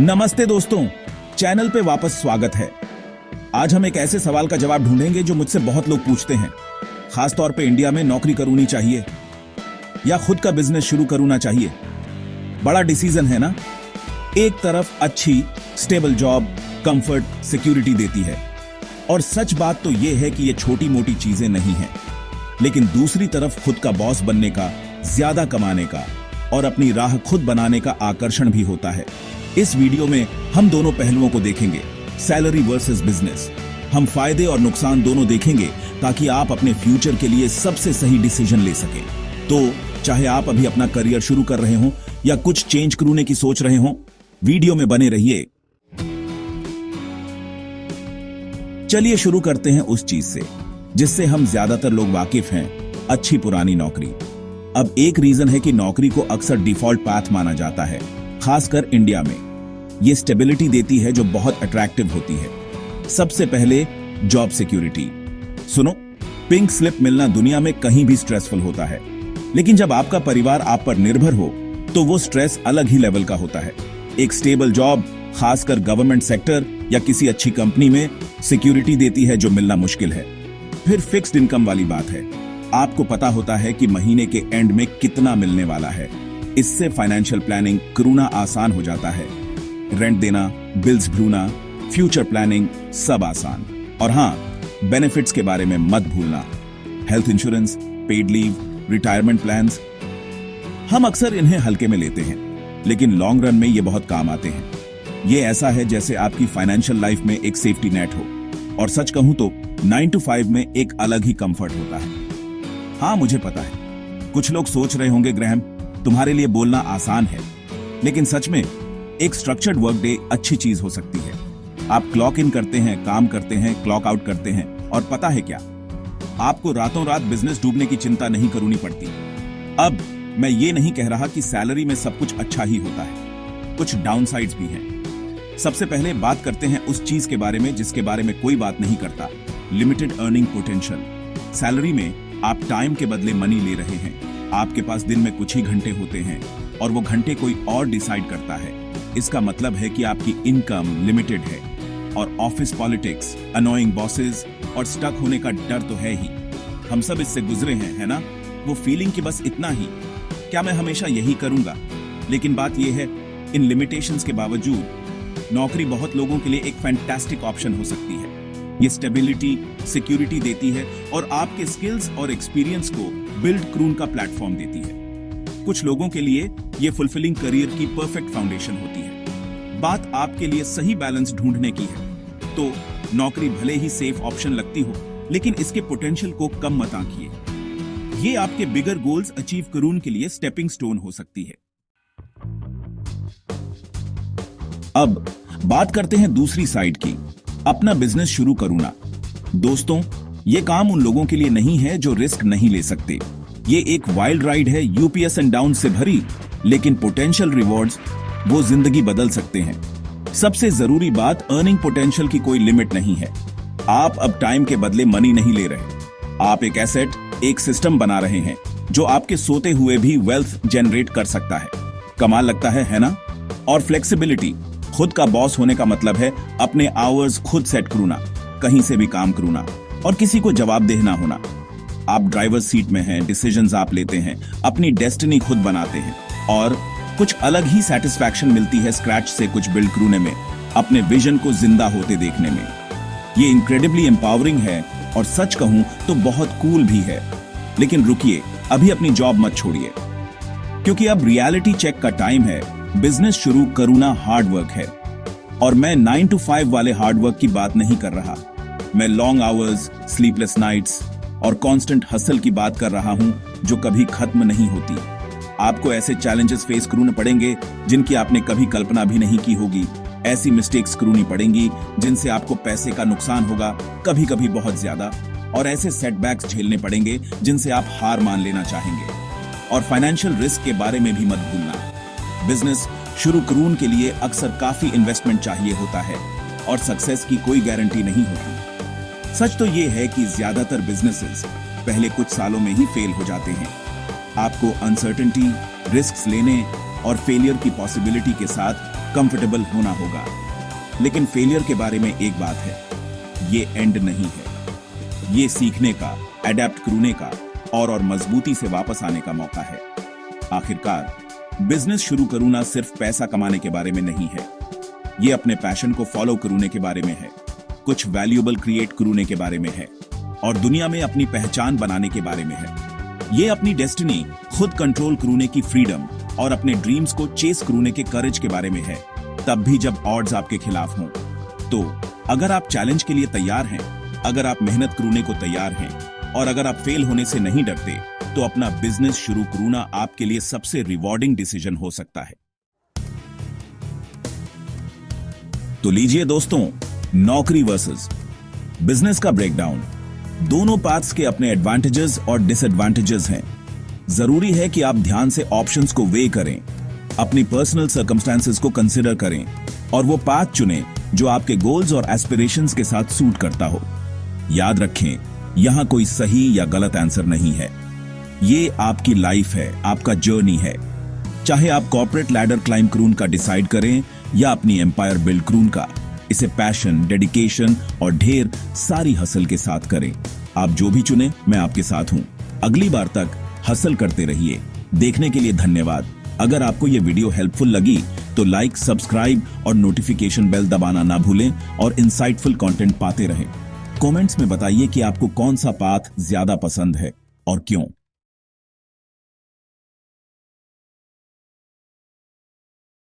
नमस्ते दोस्तों, चैनल पे वापस स्वागत है। आज हम एक ऐसे सवाल का जवाब ढूंढेंगे जो मुझसे बहुत लोग पूछते हैं, खासतौर पे इंडिया में नौकरी करूनी चाहिए या खुद का बिजनेस शुरू करूना चाहिए। बड़ा डिसीजन है ना। एक तरफ अच्छी स्टेबल जॉब कंफर्ट सिक्योरिटी देती है और सच बात तो यह है कि ये छोटी मोटी चीजें नहीं हैं, लेकिन दूसरी तरफ खुद का बॉस बनने का, ज्यादा कमाने का और अपनी राह खुद बनाने का आकर्षण भी होता है। इस वीडियो में हम दोनों पहलुओं को देखेंगे, सैलरी वर्सेस बिजनेस। हम फायदे और नुकसान दोनों देखेंगे ताकि आप अपने फ्यूचर के लिए सबसे सही डिसीजन ले सकें। तो चाहे आप अभी अपना करियर शुरू कर रहे हो या कुछ चेंज करने की सोच रहे हो, वीडियो में बने रहिए। चलिए शुरू करते हैं उस चीज से जिससे हम ज्यादातर लोग वाकिफ हैं, अच्छी पुरानी नौकरी। अब एक रीजन है कि नौकरी को अक्सर डिफॉल्ट पाथ माना जाता है, खासकर इंडिया में। ये स्टेबिलिटी देती है जो बहुत अट्रैक्टिव होती है। सबसे पहले जॉब सिक्योरिटी। सुनो, पिंक स्लिप मिलना दुनिया में कहीं भी स्ट्रेसफुल होता है, लेकिन जब आपका परिवार आप पर निर्भर हो तो वो स्ट्रेस अलग ही लेवल का होता है। एक स्टेबल जॉब, खासकर गवर्नमेंट सेक्टर या किसी अच्छी कंपनी में, सिक्योरिटी देती है जो मिलना मुश्किल है। फिर फिक्स्ड इनकम वाली बात है। आपको पता होता है कि महीने के एंड में कितना मिलने वाला है। इससे फाइनेंशियल प्लानिंग करना आसान हो जाता है। रेंट देना, बिल्स भरना, फ्यूचर प्लानिंग, सब आसान। और हाँ, बेनिफिट्स के बारे में मत भूलना। Health insurance, paid leave, retirement plans. हम अक्सर इन्हें हल्के में लेते हैं, लेकिन लॉन्ग रन में ये बहुत काम आते हैं। ये ऐसा है जैसे आपकी फाइनेंशियल लाइफ में एक सेफ्टी नेट हो। और सच कहूं तो 9 to 5 में एक अलग ही कंफर्ट होता है। हाँ, मुझे पता है कुछ लोग सोच रहे होंगे, ग्रैहम तुम्हारे लिए बोलना आसान है, लेकिन सच में एक स्ट्रक्चर्ड वर्क डे अच्छी चीज हो सकती है। आप क्लॉक इन करते हैं, काम करते हैं, क्लॉक आउट करते हैं, और पता है क्या, आपको रातों रात बिजनेस डूबने की चिंता नहीं करनी पड़ती। अब मैं ये नहीं कह रहा कि सैलरी में सब कुछ अच्छा ही होता है, कुछ डाउनसाइड्स भी हैं। सबसे पहले बात करते हैं उस चीज के बारे में जिसके बारे में कोई बात नहीं करता, लिमिटेड अर्निंग पोटेंशियल। सैलरी में आप टाइम के बदले मनी ले रहे हैं। आपके पास दिन में कुछ ही घंटे होते हैं और वो घंटे कोई और डिसाइड करता है। इसका मतलब है कि आपकी इनकम लिमिटेड है। और ऑफिस पॉलिटिक्स, अनोइंग बॉसेस और स्टक होने का डर तो है ही। हम सब इससे गुजरे हैं, है ना? वो फीलिंग कि बस इतना ही, क्या मैं हमेशा यही करूंगा? लेकिन बात यह है, इन लिमिटेशंस के बावजूद नौकरी बहुत लोगों के लिए एक फैंटास्टिक ऑप्शन हो सकती है। ये स्टेबिलिटी, सिक्योरिटी देती है और आपके स्किल्स और एक्सपीरियंस को बिल्ड करून का प्लेटफॉर्म देती है। कुछ लोगों के लिए ये फुलफिलिंग करियर की परफेक्ट फाउंडेशन होती है। बात आपके लिए सही बैलेंस ढूंढने की है। तो नौकरी भले ही सेफ ऑप्शन लगती हो, लेकिन इसके पोटेंशियल को कम मत आंकिए। ये आपके बिगर गोल्स अचीव करून के लिए स्टेपिंग स्टोन हो सकती है। अब बात करते हैं दूसरी साइड की, अपना बिजनेस शुरू करूना। दोस्तों, ये काम उन लोगों के लिए नहीं है जो रिस्क नहीं ले सकते। ये एक वाइल्ड राइड है, यूपीएस एंड डाउन से भरी, लेकिन पोटेंशियल रिवॉर्ड्स वो जिंदगी बदल सकते हैं। सबसे जरूरी बात, अर्निंग पोटेंशियल की कोई लिमिट नहीं है। आप अब टाइम के बदले मनी नहीं ले रहे। आप एक एसेट, एक सिस्टम बना रहे हैं जो आपके सोते हुए भी वेल्थ जनरेट कर सकता है। कमाल लगता है ना? और फ्लेक्सिबिलिटी, खुद का बॉस होने का मतलब है अपने आवर्स खुद सेट करना, कहीं से भी काम करना और किसी को जवाबदेह ना होना। आप ड्राइवर सीट में हैं, डिसीजंस आप लेते हैं, अपनी डेस्टिनी खुद बनाते हैं और कुछ अलग ही सेटिस्फैक्शन मिलती है स्क्रैच से कुछ बिल्ड करने में, अपने विजन को जिंदा होते देखने में। ये इनक्रेडिबली एम्पावरिंग है और सच कहूं तो बहुत कूल भी है। लेकिन रुकिए, अभी अपनी जॉब मत छोड़िए, क्योंकि अब रियलिटी चेक का टाइम है। बिजनेस शुरू करूना हार्ड वर्क है, और मैं 9 to 5 वाले हार्ड वर्क की बात नहीं कर रहा। मैं लॉन्ग आवर्स, स्लीपलेस नाइट्स और कांस्टेंट हसल की बात कर रहा हूं जो कभी खत्म नहीं होती। आपको ऐसे चैलेंजेस फेस करने पड़ेंगे जिनकी आपने कभी कल्पना भी नहीं की होगी। ऐसी मिस्टेक्स करनी पड़ेंगी जिनसे आपको पैसे का नुकसान होगा, कभी कभी बहुत ज्यादा। और ऐसे सेटबैक्स झेलने पड़ेंगे जिनसे आप हार मान लेना चाहेंगे। और फाइनेंशियल रिस्क के बारे में भी मत भूलना। बिजनेस शुरू करून के लिए अक्सर काफी इन्वेस्टमेंट चाहिए होता है और सक्सेस की कोई गारंटी नहीं होती। सच तो ये है कि ज्यादातर बिजनेसेस पहले कुछ सालों में ही फेल हो जाते हैं। आपको अनसर्टेनिटी, रिस्क्स लेने और फेलियर की पॉसिबिलिटी के साथ कंफर्टेबल होना होगा। लेकिन फेलियर के बारे में एक बात है, ये एंड नहीं है। ये सीखने का, अडेप्ट करने का और मजबूती से वापस आने का मौका है। आखिरकार बिजनेस शुरू करना सिर्फ पैसा कमाने के बारे में नहीं है। ये अपने पैशन को फॉलो करने के बारे में है, कुछ वैल्यूएबल क्रिएट करने के बारे में है और दुनिया में अपनी पहचान बनाने के बारे में है। ये अपनी डेस्टिनी खुद कंट्रोल करने की फ्रीडम और अपने ड्रीम्स को चेस करने के करेज के बारे में है, तब भी जब ऑड्स आपके खिलाफ हों। तो अगर आप चैलेंज के लिए तैयार हैं, अगर आप मेहनत करने को तैयार हैं और अगर आप फेल होने से नहीं डरते, तो अपना बिजनेस शुरू करना आपके लिए सबसे रिवॉर्डिंग डिसीजन हो सकता है। तो लीजिए दोस्तों, नौकरी वर्सेस बिजनेस का ब्रेकडाउन। दोनों पाथ्स के अपने एडवांटेजेस और डिसएडवांटेजेस हैं। जरूरी है कि आप ध्यान से ऑप्शंस को वे करें, अपनी पर्सनल सर्कमस्टेंसेस को कंसिडर करें और वो पाथ चुनें जो आपके गोल्स और एस्पिरेशंस के साथ सूट करता हो। याद रखें, यहां कोई सही या गलत आंसर नहीं है। ये आपकी लाइफ है, आपका जर्नी है। चाहे आप कॉर्पोरेट लैडर क्लाइंब करून का डिसाइड करें या अपनी एम्पायर बिल्ड करून का, इसे पैशन, डेडिकेशन और ढेर सारी हसल के साथ करें। आप जो भी चुने, मैं आपके साथ हूं। अगली बार तक हसल करते रहिए। देखने के लिए धन्यवाद। अगर आपको ये वीडियो हेल्पफुल लगी तो लाइक, सब्सक्राइब और नोटिफिकेशन बेल दबाना ना भूलें और इंसाइटफुल कंटेंट पाते रहें। कमेंट्स में बताइए कि आपको कौन सा पाथ ज्यादा पसंद है और क्यों।